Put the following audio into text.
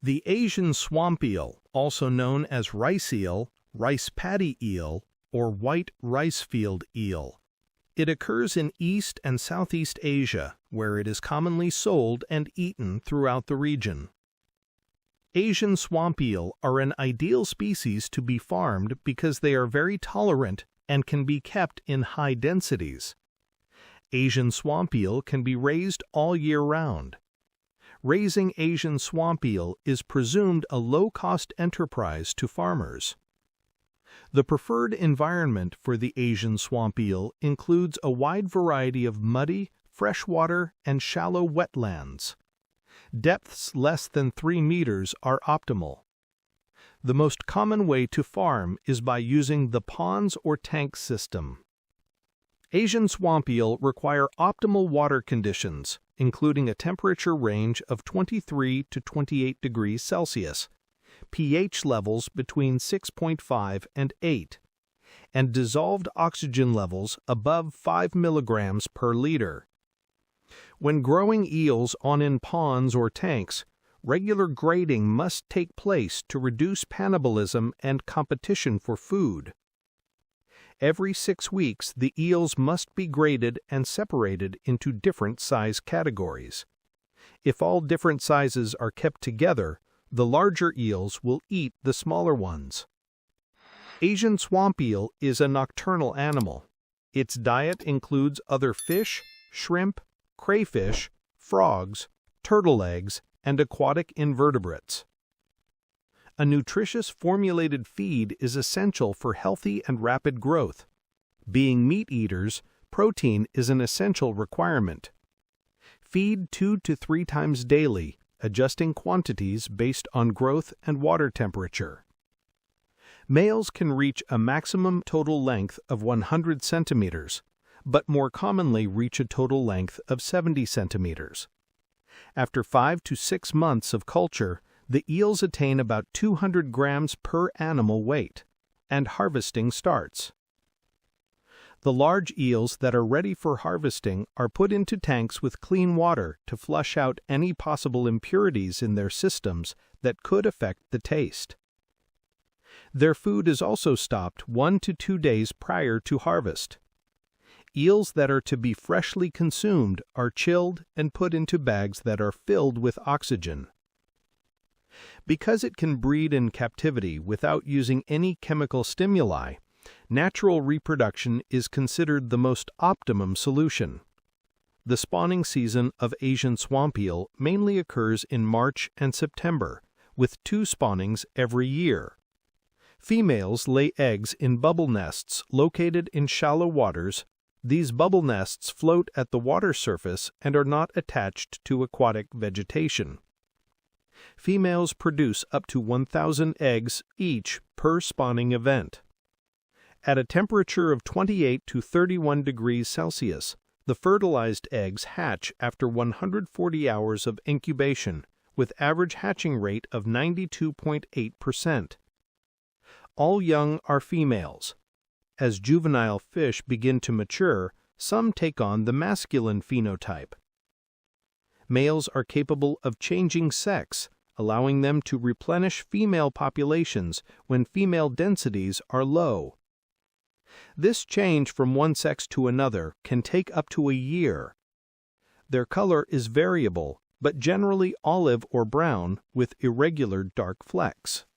The Asian swamp eel, also known as rice eel, rice paddy eel, or white ricefield eel. It occurs in East and Southeast Asia, where it is commonly sold and eaten throughout the region. Asian swamp eel are an ideal species to be farmed because they are very tolerant and can be kept in high densities. Asian swamp eel can be raised all year round. Raising Asian swamp eel is presumed a low-cost enterprise to farmers. The preferred environment for the Asian swamp eel includes a wide variety of muddy, freshwater, and shallow wetlands. Depths less than 3 meters are optimal. The most common way to farm is by using the ponds or tank system. Asian swamp eel require optimal water conditions, including a temperature range of 23 to 28 degrees Celsius, pH levels between 6.5 and 8, and dissolved oxygen levels above 5 milligrams per liter. When growing eels in ponds or tanks, regular grading must take place to reduce cannibalism and competition for food. Every 6 weeks, the eels must be graded and separated into different size categories. If all different sizes are kept together, the larger eels will eat the smaller ones. Asian swamp eel is a nocturnal animal. Its diet includes other fish, shrimp, crayfish, frogs, turtle eggs, and aquatic invertebrates. A nutritious formulated feed is essential for healthy and rapid growth. Being meat eaters, protein is an essential requirement. Feed 2 to 3 times daily, adjusting quantities based on growth and water temperature. Males can reach a maximum total length of 100 centimeters, but more commonly reach a total length of 70 centimeters. After 5 to 6 months of culture, the eels attain about 200 grams per animal weight, and harvesting starts. The large eels that are ready for harvesting are put into tanks with clean water to flush out any possible impurities in their systems that could affect the taste. Their food is also stopped 1 to 2 days prior to harvest. Eels that are to be freshly consumed are chilled and put into bags that are filled with oxygen. Because it can breed in captivity without using any chemical stimuli, natural reproduction is considered the most optimum solution. The spawning season of Asian swamp eel mainly occurs in March and September, with 2 spawnings every year. Females lay eggs in bubble nests located in shallow waters. These bubble nests float at the water surface and are not attached to aquatic vegetation. Females produce up to 1,000 eggs each per spawning event. At a temperature of 28 to 31 degrees Celsius, the fertilized eggs hatch after 140 hours of incubation, with average hatching rate of 92.8%. All young are females. As juvenile fish begin to mature, some take on the masculine phenotype. Males are capable of changing sex, allowing them to replenish female populations when female densities are low. This change from one sex to another can take up to a year. Their color is variable, but generally olive or brown with irregular dark flecks.